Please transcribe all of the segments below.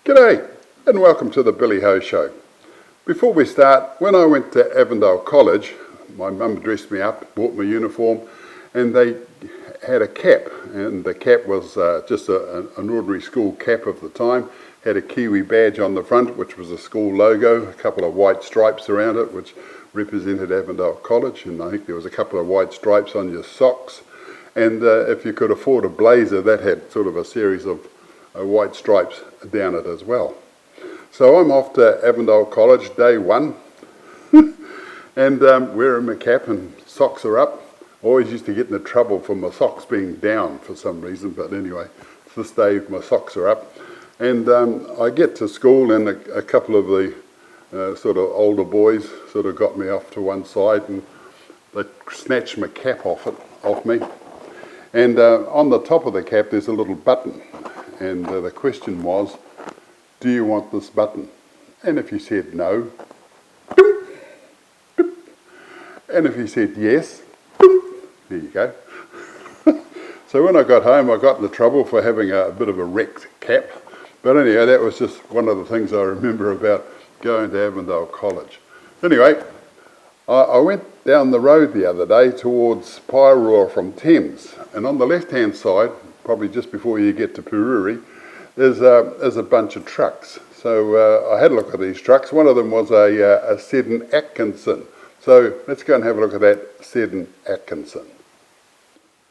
G'day and welcome to the Billy Ho Show. Before we start, when I went to Avondale College, my mum dressed me up, bought my uniform, and they had a cap, and the cap was just an ordinary school cap of the time, had a Kiwi badge on the front which was a school logo, a couple of white stripes around it which represented Avondale College, and I think there was a couple of white stripes on your socks, and if you could afford a blazer that had sort of a series of white stripes down it as well. So I'm off to Avondale College day one and wearing my cap and socks are up. Always used to get into trouble for my socks being down for some reason, but anyway, this day my socks are up. And I get to school and a couple of the sort of older boys sort of got me off to one side and they snatched my cap off me. And on the top of the cap there's a little button. And the question was, do you want this button? And if you said no, boop, boop. And if you said yes, boop, there you go. So when I got home, I got into trouble for having a bit of a wrecked cap. But anyhow, that was just one of the things I remember about going to Avondale College. Anyway, I went down the road the other day towards Paeroa from Thames. And on the left-hand side, probably just before you get to Pururi, there's a bunch of trucks. So I had a look at these trucks. One of them was a Seddon Atkinson. So let's go and have a look at that Seddon Atkinson.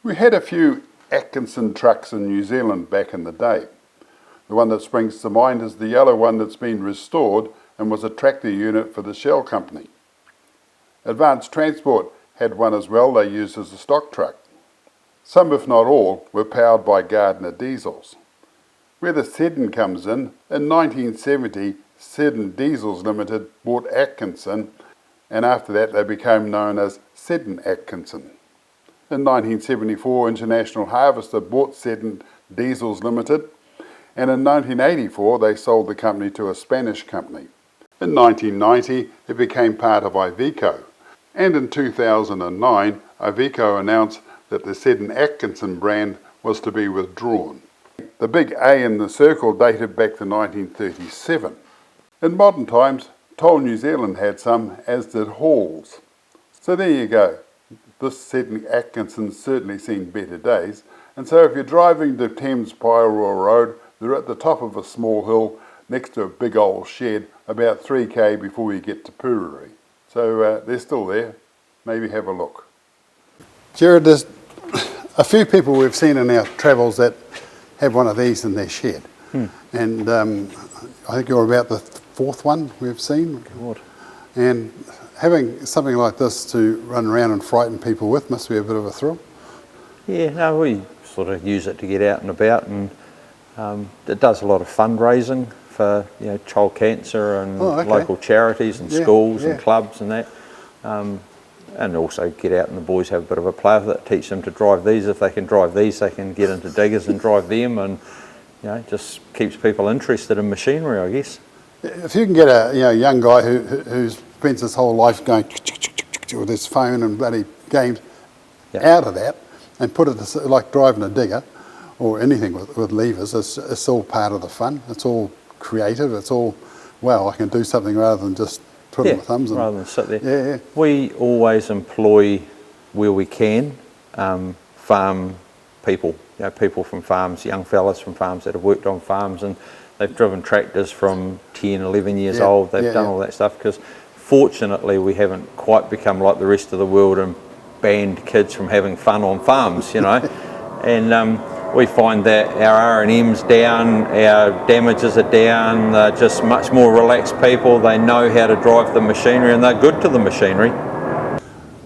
We had a few Atkinson trucks in New Zealand back in the day. The one that springs to mind is the yellow one that's been restored and was a tractor unit for the Shell Company. Advanced Transport had one as well they used as a stock truck. Some, if not all, were powered by Gardner diesels. Where the Seddon comes in 1970, Seddon Diesels Limited bought Atkinson, and after that they became known as Seddon Atkinson. In 1974, International Harvester bought Seddon Diesels Limited, and in 1984 they sold the company to a Spanish company. In 1990, it became part of Iveco, and in 2009, Iveco announced that the Seddon Atkinson brand was to be withdrawn. The big A in the circle dated back to 1937. In modern times, Toll New Zealand had some, as did Halls. So there you go. This Seddon Atkinson's certainly seen better days. And so if you're driving to Thames Paeroa Road, they're at the top of a small hill next to a big old shed about 3k before you get to Pururi. So they're still there. Maybe have a look. Jared, there's a few people we've seen in our travels that have one of these in their shed. And I think you're about the fourth one we've seen. God. And having something like this to run around and frighten people with must be a bit of a thrill. Yeah, no, we sort of use it to get out and about, and it does a lot of fundraising for child cancer and local charities and schools and clubs and that. And also get out and the boys have a bit of a play with it, teach them to drive these. If they can drive these, they can get into diggers and drive them, and just keeps people interested in machinery, I guess. If you can get a young guy who spends his whole life going with his phone and bloody games out of that and put it like driving a digger or anything with levers, it's all part of the fun. It's all creative. It's all, I can do something rather than just twiddle my thumbs. Rather than sit there. We always employ, where we can, farm people. People from farms, young fellas from farms that have worked on farms, and they've driven tractors from 10, 11 years old. They've done all that stuff, because fortunately we haven't quite become like the rest of the world and banned kids from having fun on farms, and we find that our R&M's down, our damages are down, they're just much more relaxed people. They know how to drive the machinery and they're good to the machinery.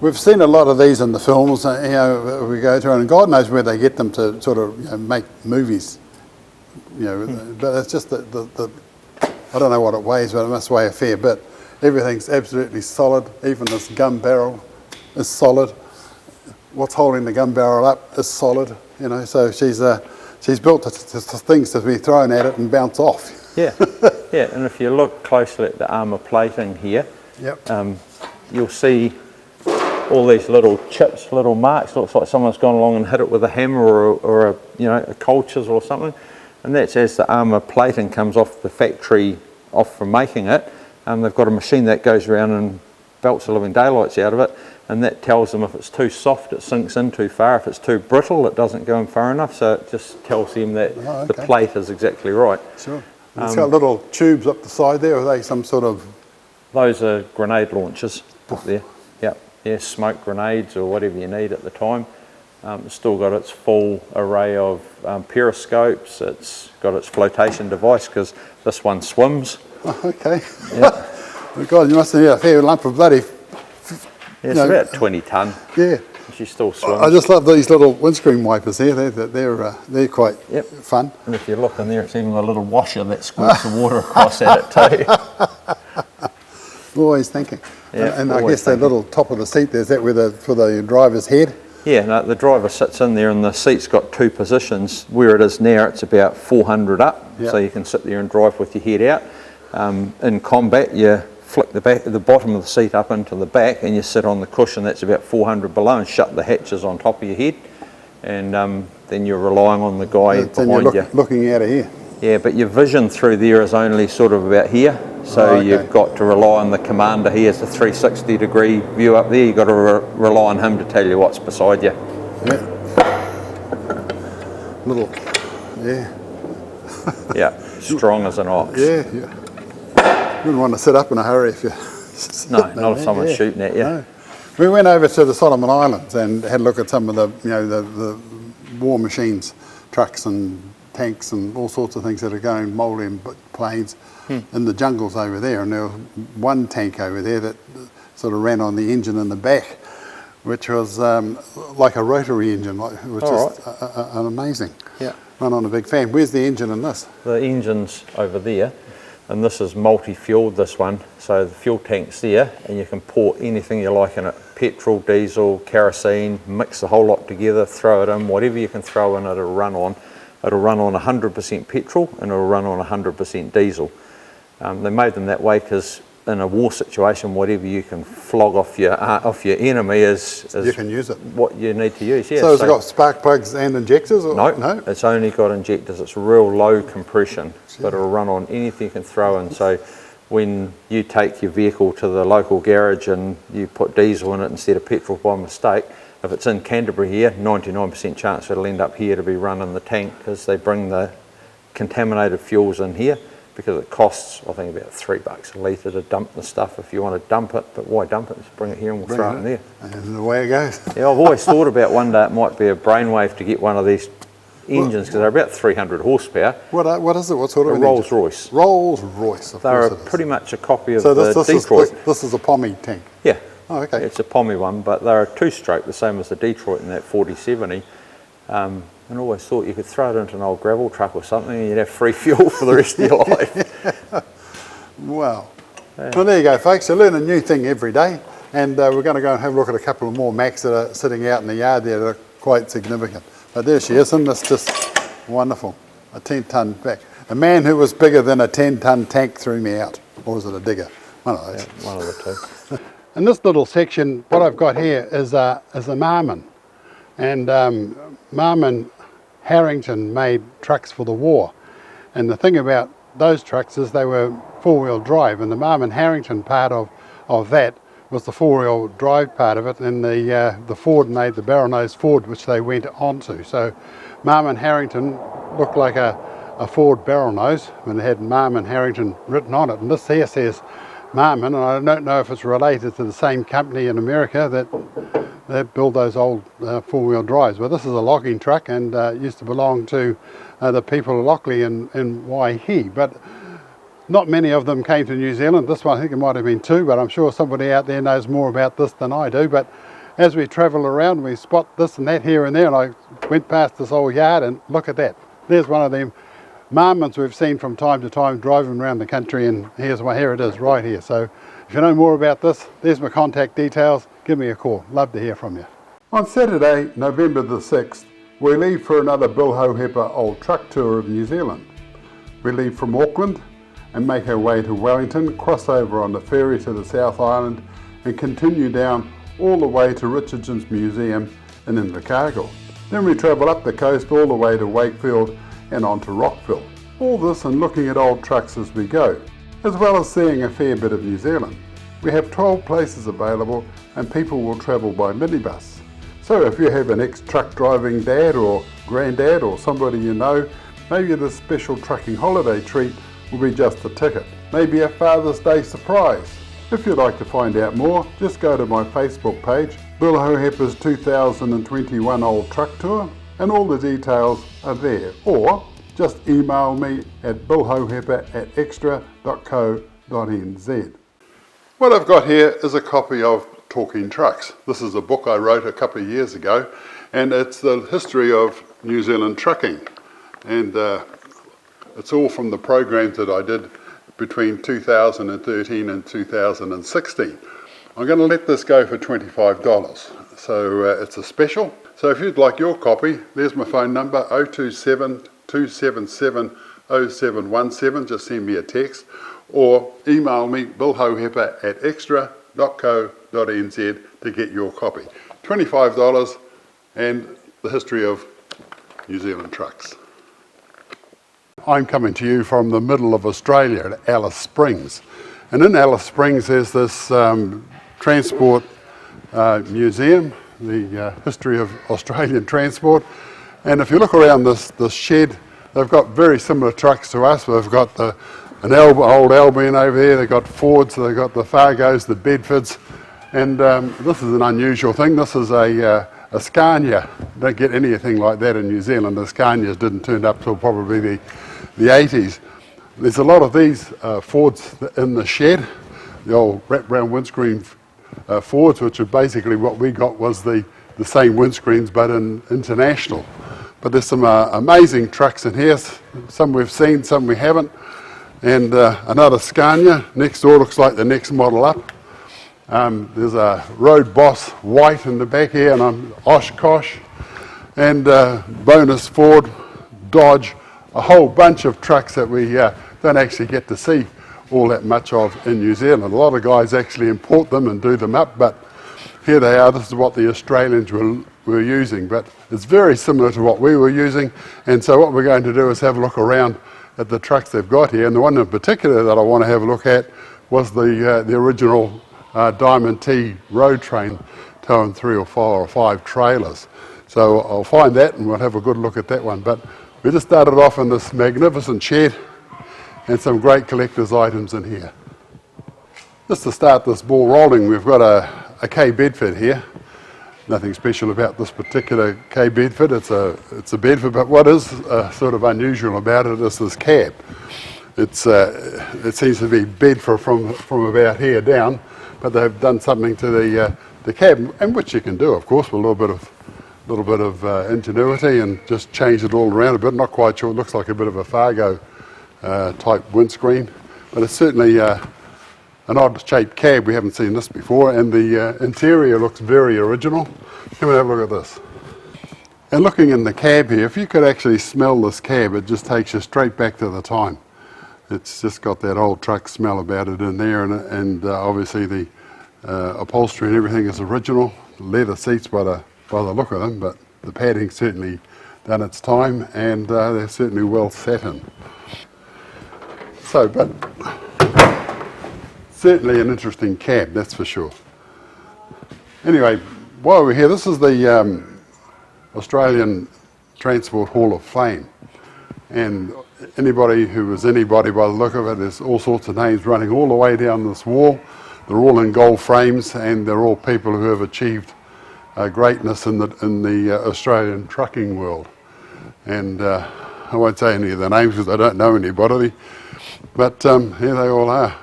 We've seen a lot of these in the films, we go to, and God knows where they get them to sort of make movies, but it's just the I don't know what it weighs, but it must weigh a fair bit. Everything's absolutely solid, even this gun barrel is solid. What's holding the gun barrel up is solid, so she's built things to be thrown at it and bounce off. Yeah, and if you look closely at the armour plating here, you'll see all these little chips, little marks. Looks like someone's gone along and hit it with a hammer or a cold chisel or something. and that's as the armour plating comes off the factory, off from making it. They've got a machine that goes around and belts the living daylights out of it, and that tells them if it's too soft, it sinks in too far. If it's too brittle, it doesn't go in far enough. So it just tells them that the plate is exactly right. Sure. It's got little tubes up the side there. Are they some sort of... Those are grenade launchers up there. Yep. Yeah, smoke grenades or whatever you need at the time. It's still got its full array of periscopes. It's got its flotation device because this one swims. Oh, okay. Yep. Oh, God, you must have had a fair lump of bloody... Yeah, it's about 20 tonne. Yeah. She still swims. I just love these little windscreen wipers there. They're quite fun. And if you look in there, it's even a little washer that squirts the water across at it too. Always thinking. Yeah, and I guess that little top of the seat there, is that for the driver's head? Yeah, no, the driver sits in there and the seat's got two positions. Where it is now, it's about 400 up, so you can sit there and drive with your head out. In combat, you flick the bottom of the seat up into the back and you sit on the cushion that's about 400 below and shut the hatches on top of your head, and then you're relying on the guy behind you. Looking out of here. Yeah, but your vision through there is only sort of about here, so you've got to rely on the commander. He has a 360 degree view up there. You've got to rely on him to tell you what's beside you. Yeah. Little, Yeah, strong as an ox. Yeah. You wouldn't want to sit up in a hurry if you... No, not if someone's shooting at you. No. We went over to the Solomon Islands and had a look at some of the war machines, trucks and tanks and all sorts of things that are going mouldy in planes in the jungles over there. And there was one tank over there that sort of ran on the engine in the back, which was like a rotary engine, which is an amazing. Yeah. Run on a big fan. Where's the engine in this? The engine's over there, and this is multi-fueled, this one. So the fuel tank's there, and you can pour anything you like in it. Petrol, diesel, kerosene, mix the whole lot together, throw it in, whatever you can throw in it'll run on. It'll run on 100% petrol and it'll run on 100% diesel. They made them that way because in a war situation, whatever you can flog off your enemy is you can use it. What you need to use. Yeah. So has it got spark plugs and injectors? Or? No, it's only got injectors. It's real low compression, but it'll run on anything you can throw in. So when you take your vehicle to the local garage and you put diesel in it instead of petrol by mistake, if it's in Canterbury here, 99% chance it'll end up here to be run in the tank because they bring the contaminated fuels in here because it costs, I think, about $3 a litre to dump the stuff if you want to dump it. But why dump it? Just bring it here and we'll throw it in there. And away it goes. Yeah, I've always thought about one day it might be a brainwave to get one of these engines because they're about 300 horsepower. What is it? What sort of an Rolls Royce. Rolls Royce. They're pretty much a copy of the Detroit. This is a Pommy tank. Yeah. Oh, okay. It's a Pommy one, but they're a two-stroke, the same as the Detroit in that 4070. And I always thought you could throw it into an old gravel truck or something and you'd have free fuel for the rest of your life. Wow. Yeah. Well, there you go, folks. You learn a new thing every day. And we're going to go and have a look at a couple of more Macs that are sitting out in the yard there that are quite significant. But there she is, and it's just wonderful. A 10-tonne back. A man who was bigger than a 10-tonne tank threw me out. Or was it a digger? One of those. Yeah, one of the two. In this little section, what I've got here is a Marmon. And Marmon-Harrington made trucks for the war. And the thing about those trucks is they were four-wheel drive, and the Marmon-Harrington part of that was the four-wheel drive part of it, and the Ford made the barrel-nosed Ford, which they went onto. So Marmon-Harrington looked like a Ford barrel-nose, and it had Marmon-Harrington written on it. And this here says Marmon, and I don't know if it's related to the same company in America that build those old four-wheel drives. But this is a logging truck, and used to belong to the people of Lockley in Waihi. But not many of them came to New Zealand. This one, I think it might have been two, but I'm sure somebody out there knows more about this than I do. But as we travel around, we spot this and that here and there, and I went past this old yard and look at that. There's one of them Marmons we've seen from time to time driving around the country, and here it is right here. So if you know more about this, there's my contact details. Give me a call. Love to hear from you. On Saturday, November the 6th, we leave for another Bill Hohepa old truck tour of New Zealand. We leave from Auckland and make our way to Wellington, cross over on the ferry to the South Island and continue down all the way to Richardson's Museum in Invercargill. Then we travel up the coast all the way to Wakefield and on to Rockville. All this and looking at old trucks as we go, as well as seeing a fair bit of New Zealand. We have 12 places available and people will travel by minibus. So if you have an ex-truck driving dad or granddad or somebody you know, maybe this special trucking holiday treat will be just a ticket. Maybe a Father's Day surprise. If you'd like to find out more, just go to my Facebook page, Bill Hohepper's 2021 Old Truck Tour, and all the details are there. Or just email me at billhohepper@extra.co.nz. What I've got here is a copy of Talking Trucks. This is a book I wrote a couple of years ago, and it's the history of New Zealand trucking. And it's all from the programs that I did between 2013 and 2016. I'm going to let this go for $25. So it's a special. So if you'd like your copy, there's my phone number, 027 277 0717. Just send me a text or email me, billhohepper@extra.co.nz to get your copy. $25 and the history of New Zealand trucks. I'm coming to you from the middle of Australia at Alice Springs. And in Alice Springs there's this transport museum, the history of Australian transport. And if you look around this shed, they've got very similar trucks to us. They've got an old Albion over here, they've got Fords, they've got the Fargos, the Bedfords. And this is an unusual thing. This is a Scania. You don't get anything like that in New Zealand. The Scanias didn't turn up till probably the 80s. There's a lot of these Fords in the shed, the old wrap-round windscreen Fords, which are basically what we got was the same windscreens but in international. But there's some amazing trucks in here. Some we've seen, some we haven't. And another Scania next door, looks like the next model up. There's a Road Boss white in the back here, and I'm Oshkosh, and bonus Ford, Dodge, a whole bunch of trucks that we don't actually get to see all that much of in New Zealand. A lot of guys actually import them and do them up, but here they are. This is what the Australians were using, but it's very similar to what we were using. And so what we're going to do is have a look around at the trucks they've got here. And the one in particular that I want to have a look at was the original Diamond T road train towing 3 or 4 or 5 trailers. So I'll find that and we'll have a good look at that one. But we just started off in this magnificent shed and some great collector's items in here. Just to start this ball rolling, we've got a K Bedford here. Nothing special about this particular K Bedford. It's a Bedford, but what is sort of unusual about it is this cab. It seems to be Bedford from about here down, but they've done something to the cab, and which you can do, of course, with a little bit of ingenuity and just change it all around a bit. Not quite sure. It looks like a bit of a Fargo type windscreen, but it's certainly an odd-shaped cab. We haven't seen this before, and the interior looks very original. Come and have a look at this. And looking in the cab here, if you could actually smell this cab, it just takes you straight back to the time. It's just got that old truck smell about it in there, and obviously the upholstery and everything is original. Leather seats by the look of them, but the padding's certainly done its time, and they're certainly well set in. So, but certainly an interesting cab, that's for sure. Anyway, while we're here, this is the Australian Transport Hall of Fame. And anybody who is anybody by the look of it, there's all sorts of names running all the way down this wall. They're all in gold frames, and they're all people who have achieved greatness in the Australian trucking world. And I won't say any of their names because I don't know anybody, but here they all are.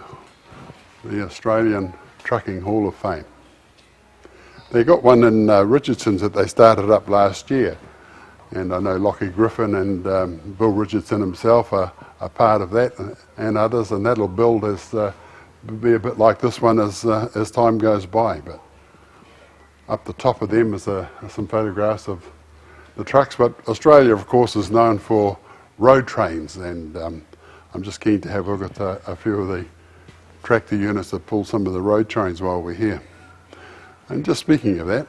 The Australian Trucking Hall of Fame. They got one in Richardson's that they started up last year, and I know Lockie Griffin and Bill Richardson himself are part of that, and others, and that'll build as be a bit like this one as time goes by. But up the top of them is some photographs of the trucks. But Australia, of course, is known for road trains, and I'm just keen to have a look at a few of the tractor units that pull some of the road trains while we're here. And just speaking of that,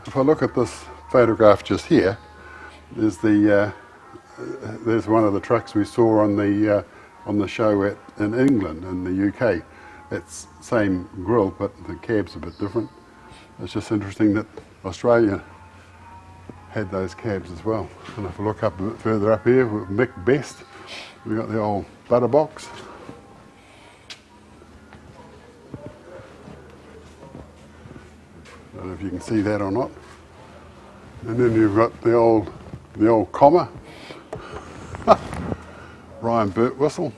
if I look at this photograph just here, There's there's one of the trucks we saw on the show in England, in the UK. It's same grill, but the cab's a bit different. It's just interesting that Australia had those cabs as well. And if we look up a bit further up here with Mick Best, we've got the old butter box. I don't know if you can see that or not. And then you've got the old comma, Ryan Burt whistle.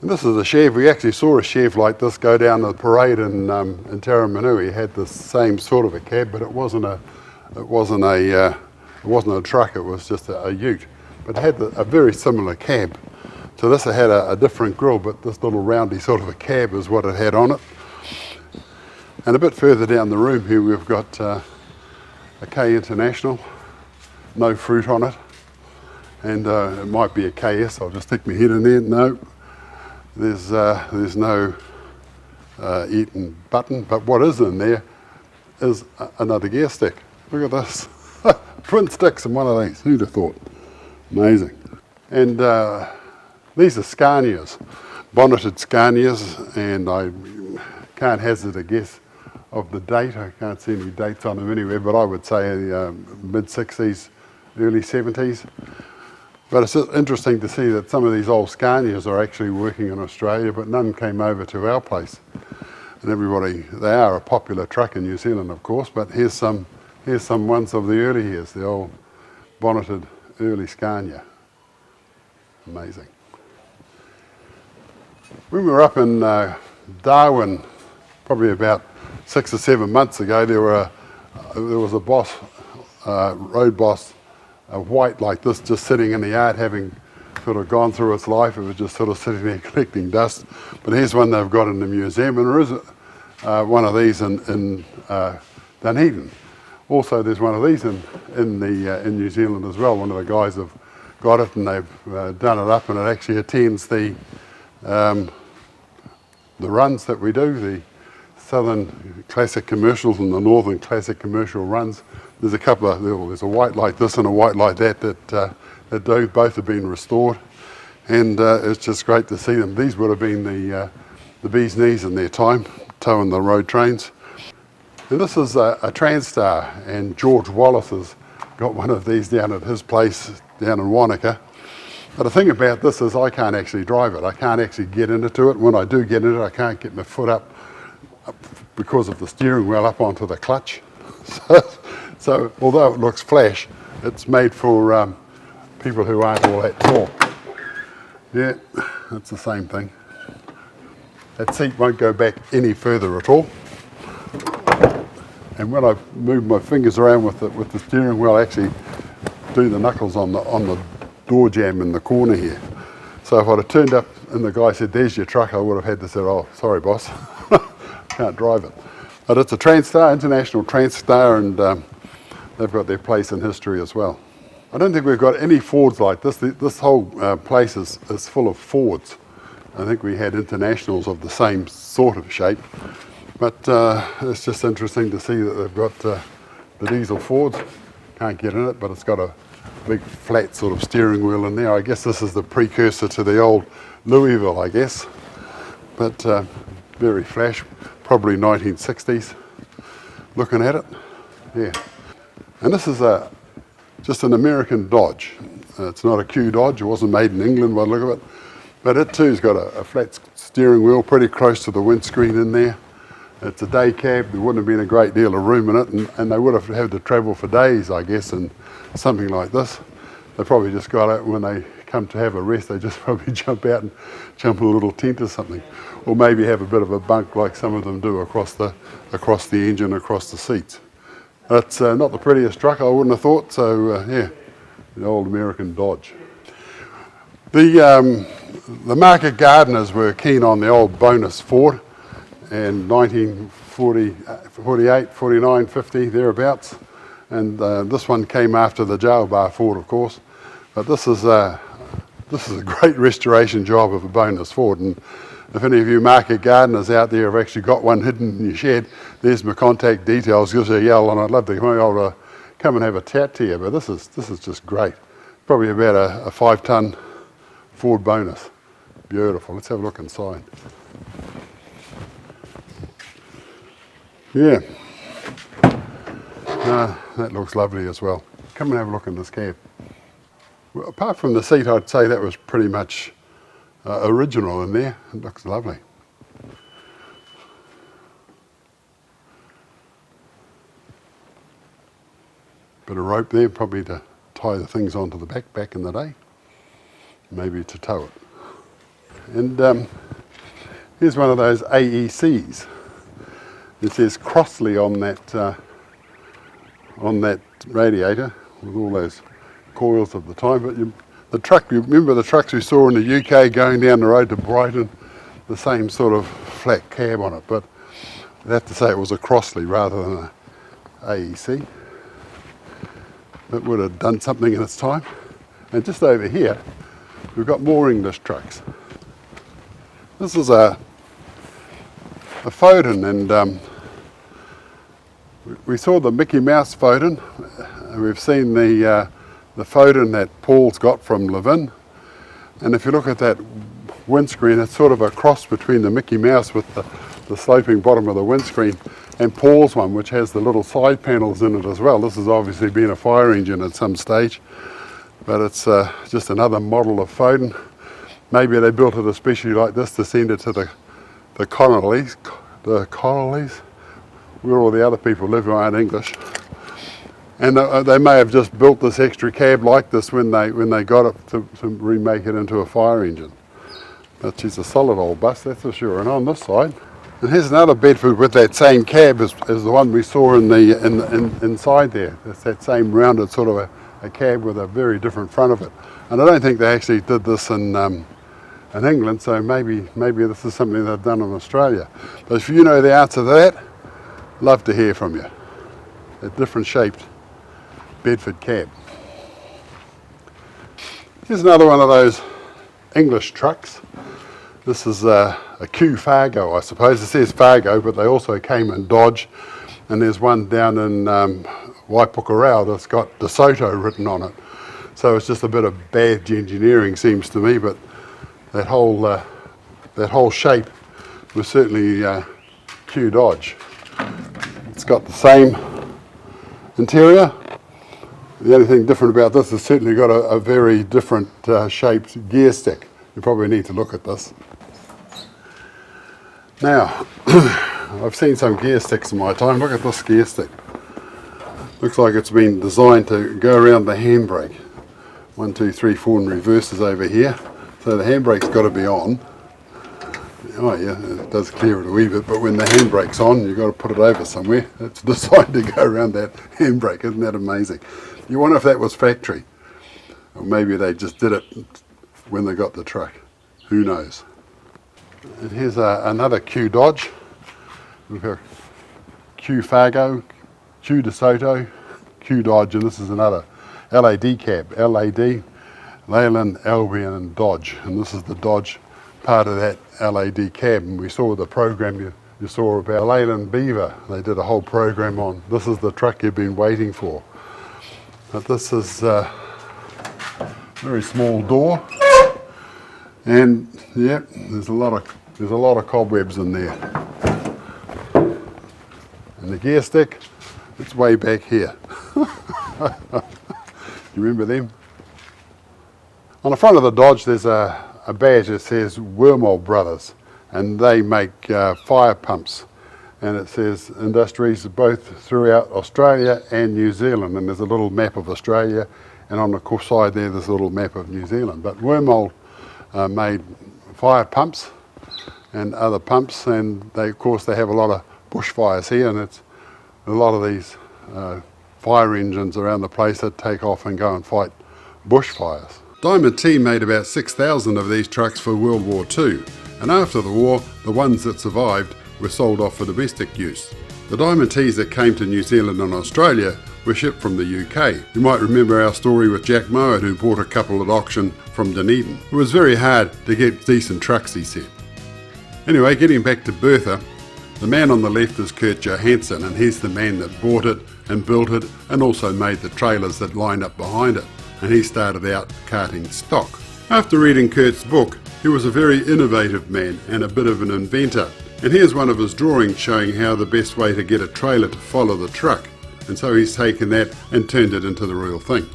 And this is a chev. We actually saw a chev like this go down the parade in Taramanui. It had the same sort of a cab, but it wasn't a truck. It was just a ute. But it had a very similar cab. So this had a different grille, but this little roundy sort of a cab is what it had on it. And a bit further down the room here, we've got a K International, no fruit on it, and it might be a KS. I'll just stick my head in there. No. There's no Eaton button, but what is in there is another gear stick. Look at this. Twin sticks in one of these. Who'd have thought? Amazing. And these are Scanias, bonneted Scanias, and I can't hazard a guess of the date. I can't see any dates on them anywhere, but I would say mid-60s, early 70s. But it's interesting to see that some of these old Scanias are actually working in Australia, but none came over to our place. And they are a popular truck in New Zealand, of course, but here's some ones of the early years, the old bonneted early Scania. Amazing. When we were up in Darwin, probably about 6 or 7 months ago, there was a road boss, a white like this, just sitting in the yard, having sort of gone through its life. It was just sort of sitting there collecting dust. But here's one they've got in the museum, and there is one of these in Dunedin. Also, there's one of these in New Zealand as well. One of the guys have got it, and they've done it up, and it actually attends the runs that we do, the Southern Classic Commercials and the Northern Classic Commercial runs. There's a couple of, there's a white like this and a white like that both have been restored, and it's just great to see them. These would have been the bee's knees in their time, towing the road trains. And this is a Transstar, and George Wallace has got one of these down at his place down in Wanaka. But the thing about this is I can't actually drive it. I can't actually get into it. When I do get into it, I can't get my foot up because of the steering wheel up onto the clutch. So although it looks flash, it's made for people who aren't all that tall. Yeah, it's the same thing. That seat won't go back any further at all. And when I move my fingers around with the steering wheel, I actually do the knuckles on the door jamb in the corner here. So if I'd have turned up and the guy said, "There's your truck," I would have had to say, "Oh, sorry, boss, can't drive it." But it's a Transstar, international Transstar, and they've got their place in history as well. I don't think we've got any Fords like this. This whole place is full of Fords. I think we had Internationals of the same sort of shape. But it's just interesting to see that they've got the diesel Fords. Can't get in it, but it's got a big flat sort of steering wheel in there. I guess this is the precursor to the old Louisville, I guess. But very flash, probably 1960s. Looking at it, yeah. And this is just an American Dodge. It's not a Q Dodge. It wasn't made in England by the look of it. But it too's got a flat steering wheel, pretty close to the windscreen in there. It's a day cab. There wouldn't have been a great deal of room in it, and they would have had to travel for days, I guess, in something like this. They probably just got out when they come to have a rest. They just probably jump out and jump in a little tent or something, or maybe have a bit of a bunk like some of them do across the engine, across the seats. It's not the prettiest truck, I wouldn't have thought. So yeah, the old American Dodge. The market gardeners were keen on the old bonus Ford. And 1940, 48, 49, 50, thereabouts. And this one came after the jail bar Ford, of course. But this is a great restoration job of a bonus Ford. And if any of you market gardeners out there have actually got one hidden in your shed, there's my contact details. Give us a yell, and I'd love to come and have a chat to you, but this is just great. Probably about a 5-ton Ford Bonus. Beautiful. Let's have a look inside. Yeah. That looks lovely as well. Come and have a look in this cab. Well, apart from the seat, I'd say that was pretty much original in there. It looks lovely. Bit of rope there, probably to tie the things onto the back in the day. Maybe to tow it. And here's one of those AECs. It says Crossley on that radiator with all those coils of the time. But the truck, you remember the trucks we saw in the UK going down the road to Brighton, the same sort of flat cab on it, but I'd have to say it was a Crossley rather than an AEC. It would have done something in its time. And just over here, we've got more English trucks. This is a Foden, and we saw the Mickey Mouse Foden. We've seen the Foden that Paul's got from Levin. And if you look at that windscreen, it's sort of a cross between the Mickey Mouse with the sloping bottom of the windscreen and Paul's one, which has the little side panels in it as well. This has obviously been a fire engine at some stage, but it's just another model of Foden. Maybe they built it especially like this to send it to the Connollies, where all the other people live who aren't English. And they may have just built this extra cab like this when they got it to remake it into a fire engine. But she's a solid old bus, that's for sure. And on this side, and here's another Bedford with that same cab as the one we saw inside there. It's that same rounded sort of a cab with a very different front of it. And I don't think they actually did this in England, so maybe this is something they've done in Australia. But if you know the answer to that, love to hear from you. A different shaped Bedford cab. Here's another one of those English trucks. This is a Q Fargo, I suppose. It says Fargo, but they also came in Dodge. And there's one down in Waipukurau that's got DeSoto written on it. So it's just a bit of badge engineering, seems to me, but that whole shape was certainly Q Dodge. It's got the same interior. The only thing different about this has certainly got a very different shaped gear stick. You probably need to look at this. Now, I've seen some gear sticks in my time. Look at this gear stick. Looks like it's been designed to go around the handbrake. 1, 2, 3, 4 in reverses over here. So the handbrake's got to be on. Oh yeah, it does clear it a wee bit, but when the handbrake's on, you've got to put it over somewhere. It's designed to go around that handbrake. Isn't that amazing? You wonder if that was factory. Or maybe they just did it when they got the truck. Who knows? And here's another Q Dodge. We've got Q Fargo, Q DeSoto, Q Dodge, and this is another LAD cab. LAD, Leyland, Albion and Dodge. And this is the Dodge part of that LAD cab. And we saw the program you saw about Leyland Beaver. They did a whole program on, this is the truck you've been waiting for. But this is a very small door. And yeah, there's a lot of cobwebs in there. And the gear stick, it's way back here. You remember them? On the front of the Dodge there's a badge that says Wormald Brothers, and they make fire pumps. And it says industries both throughout Australia and New Zealand, and there's a little map of Australia, and on the side there's a little map of New Zealand. But Wormald made fire pumps and other pumps, and of course they have a lot of bushfires here, and it's a lot of these fire engines around the place that take off and go and fight bushfires. Diamond T made about 6,000 of these trucks for World War II, and after the war the ones that survived were sold off for domestic use. The Diamond Ts that came to New Zealand and Australia were shipped from the UK. You might remember our story with Jack Mowat, who bought a couple at auction from Dunedin. It was very hard to get decent trucks, he said. Anyway, getting back to Bertha, the man on the left is Kurt Johansson, and he's the man that bought it and built it, and also made the trailers that lined up behind it, and he started out carting stock. After reading Kurt's book, he was a very innovative man and a bit of an inventor, and here's one of his drawings showing how the best way to get a trailer to follow the truck, and so he's taken that and turned it into the real thing.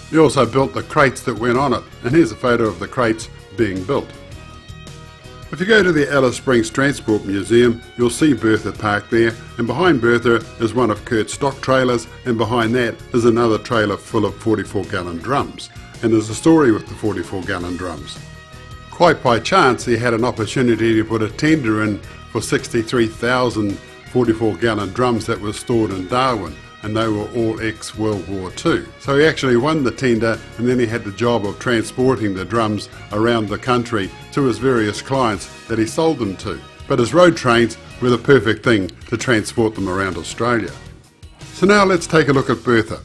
He also built the crates that went on it, and here's a photo of the crates being built. If you go to the Alice Springs Transport Museum, you'll see Bertha parked there, and behind Bertha is one of Kurt's stock trailers, and behind that is another trailer full of 44-gallon drums, and there's a story with the 44-gallon drums. Quite by chance, he had an opportunity to put a tender in for 63,000 44-gallon drums that were stored in Darwin, and they were all ex-World War II. So he actually won the tender, and then he had the job of transporting the drums around the country to his various clients that he sold them to. But his road trains were the perfect thing to transport them around Australia. So now let's take a look at Bertha.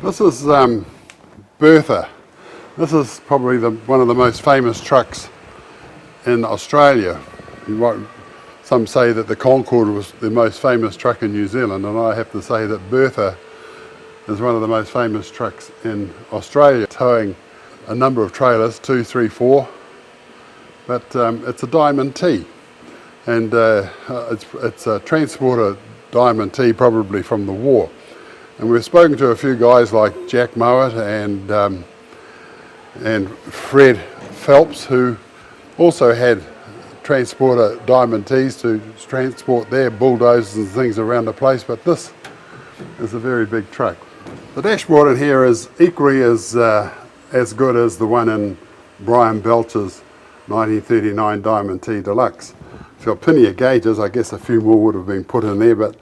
This is Bertha. This is probably one of the most famous trucks in Australia. Some say that the Concorde was the most famous truck in New Zealand, and I have to say that Bertha is one of the most famous trucks in Australia, towing a number of trailers, 2, 3, 4, but it's a Diamond T, and it's a transporter Diamond T, probably from the war. And we've spoken to a few guys like Jack Mowat and Fred Phelps, who also had transporter Diamond Ts to transport their bulldozers and things around the place, but this is a very big truck. The dashboard in here is equally as good as the one in Brian Belcher's 1939 Diamond T Deluxe. It's got plenty of gauges. I guess a few more would have been put in there, but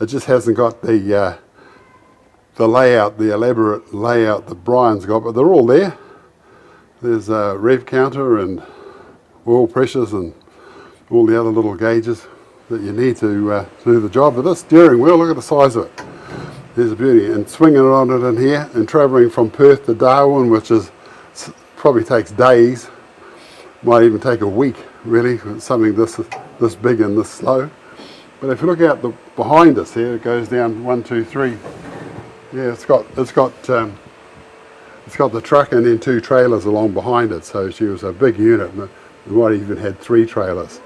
it just hasn't got the layout, the elaborate layout that Brian's got, but they're all there. There's a rev counter and oil pressures and all the other little gauges that you need to do the job. But this steering wheel, look at the size of it. There's a beauty. And swinging it on it in here and travelling from Perth to Darwin, which is probably takes days, might even take a week really, for something this big and this slow. But if you look out behind us here, it goes down 1, 2, 3. Yeah, it's got the truck and then 2 trailers along behind it. So she was a big unit. We might even had 3 trailers.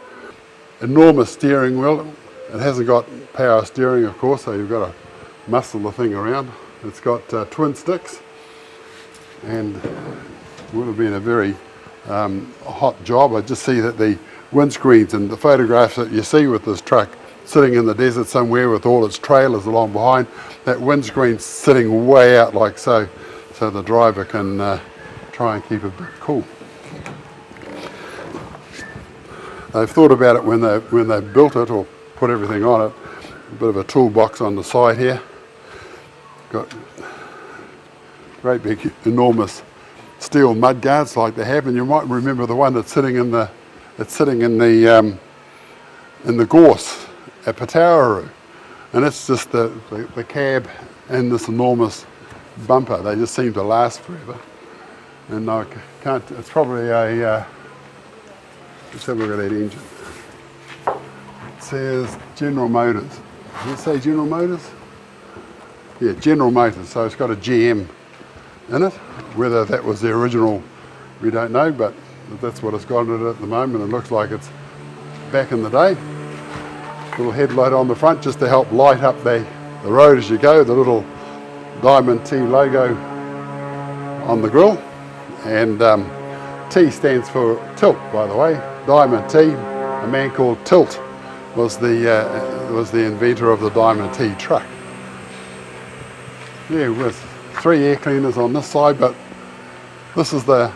Enormous steering wheel. It hasn't got power steering, of course, so you've got to muscle the thing around. It's got twin sticks, and would have been a very hot job. I just see that the windscreens and the photographs that you see with this truck sitting in the desert somewhere with all its trailers along behind, that windscreen's sitting way out like so the driver can try and keep it cool. They've thought about it when they built it or put everything on it. A bit of a toolbox on the side here. Got great big enormous steel mud guards like they have, and you might remember the one that's sitting in the gorse at Patawaru, and it's just the cab and this enormous bumper. They just seem to last forever, and I can't. It's probably a. Let's have a look at that engine. It says General Motors. Does it say General Motors? Yeah, General Motors. So it's got a GM in it. Whether that was the original, we don't know, but that's what it's got in it at the moment. It looks like it's back in the day. Little headlight on the front just to help light up the road as you go. The little Diamond T logo on the grille. And T stands for tilt, by the way. Diamond T, a man called Tilt was the inventor of the Diamond T truck. Yeah, with 3 air cleaners on this side, but this is the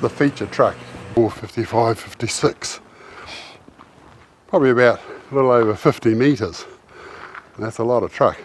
feature truck. 455, 56. Probably about a little over 50 metres. That's a lot of truck.